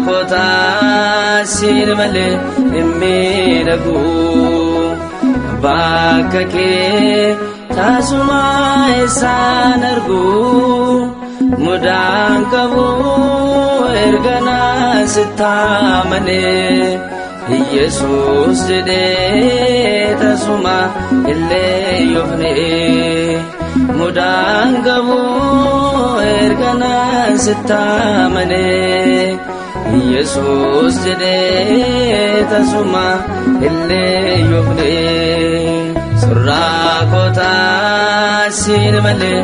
kota sin male immidagu bakka kee tasuma isaan argu mudaan qabu ergana sitamane Yesus jedhee tasuma illee yoofne mudaan qabu ergana sitamane Yesus jedhee tasuma illee yoofne surraa kota sin male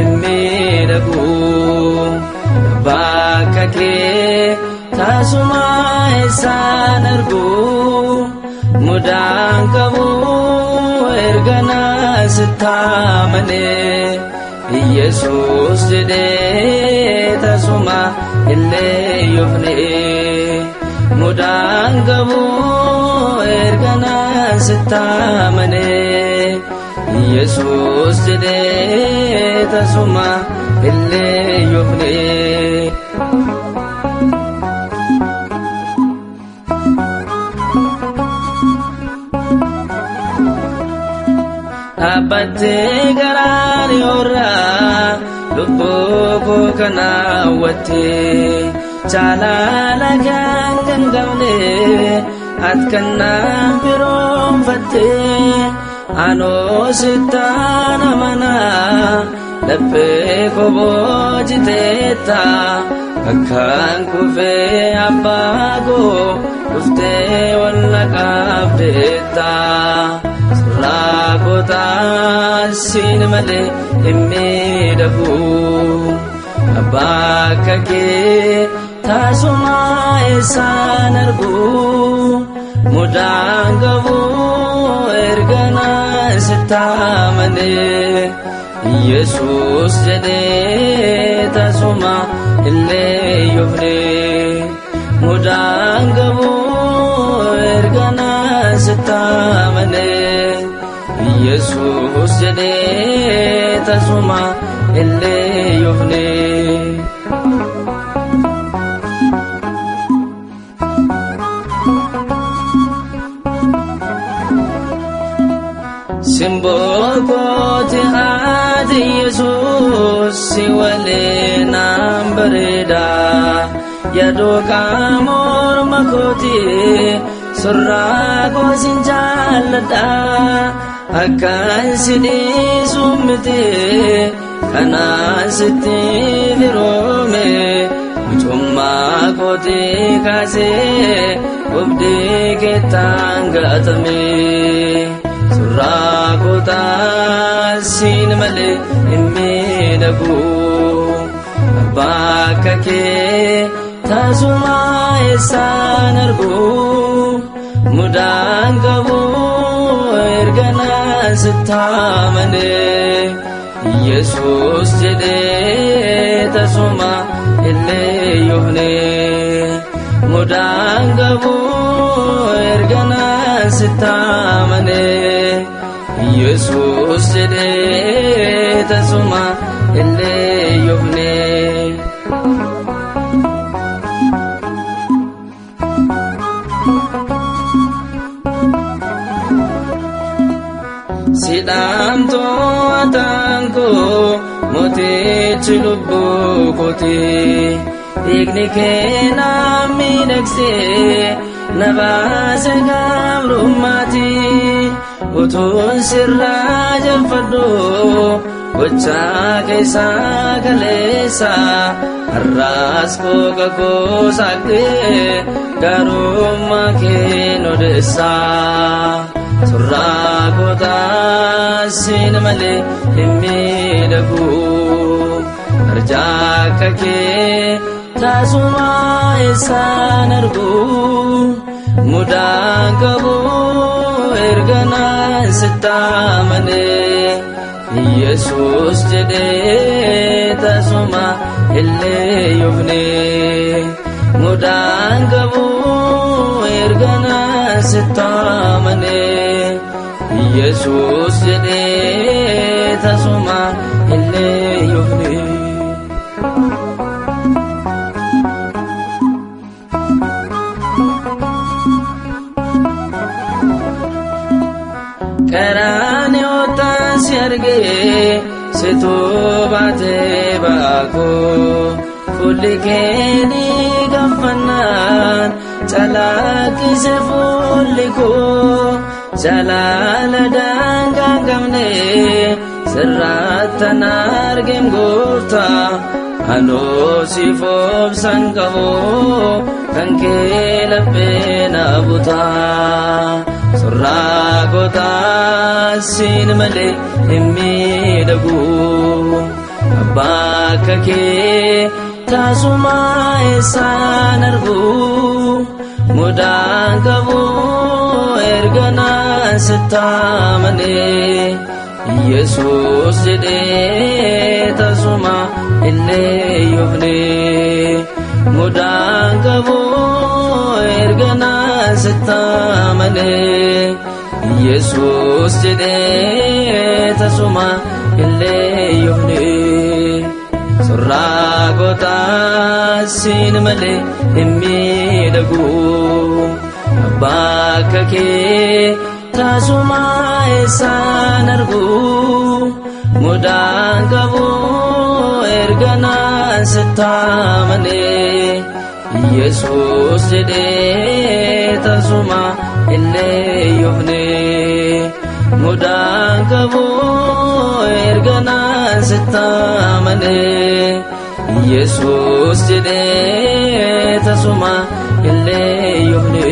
immidagu bakka kee tasuma isaan argu mudaan qabu ergana sitamane Yesus jedhee tasuma illee yoofne mudaan qabu ergana sitamane Yesus jedhee tasuma illee yoofne Abate garani ora lubbu kana wate chalala gangamne atkanna birom fatte ano sitana mana dabbe ko bojiteta akkan kufe abago ufte walla qabdeta Kota sin male immidagu bakka kee tasuma isaan argu mudaan qabu ergana sitamane Yesus jedhee tasuma illee yoofne mudaan qabu ergana sitamane Yesus jedhee tasuma illee yoofne simbol kooti ati Yesus si waliinaan bareeda yaadoo morma kooti surraa koosin jaalladha akkan sidhiisu miti kanaan sitti firoome mucummaa kootii kaasee obdii keettaan gaatame surraa kootaa siin malee hin miidhagu bakka kee tasuma isaan argu mudaan qabu ergana sitamane Yesus jedhee tasuma illee yoofne mudaan qabu ergana sitamane Yesus jedhee tasuma illee yoofne Sidamto atanko motichi lubbu koti Igni kena midakse nabase gabrumati Utun sirra jafadu gocha keessa kaleessa Arras koka kosakte garumma kenodessa surraa kota sin male hin miidhagu arjaa kee tasuma isaan argu mudaan qabu ergana sitamane Yesus jedhee tasuma illee yoofne mudaan qabu ergana sitamane Yesus jedhee tasuma illee yoofne situ baate baako fulli keeni gaffannaan calaqqise fulli koo jalaala daangaa hin qabne sirraattan argeen gooftaa anoo siif obsan qabu kan kee laphee na butaa surraa gootaa siin malee hin miidhagu abbaa akka kee taasumaa eessaan argu mudaan qabu erga naan sitti amanee Yesuus jedhee taasuma illee yoofne mudaan qabu erga naan sitti amanee Yesuus jedhee taasuma illee yoofne surraa gootaa siin malee hin miidhagu abbaa akka kee taasumaa eessaan argu mudaan qabu erga naan sitti amanee Yesuus jedhee taasuma illee yoofne mudaan qabu erga naan sitti amanee Yesuus jedhee taasuma illee yoofne.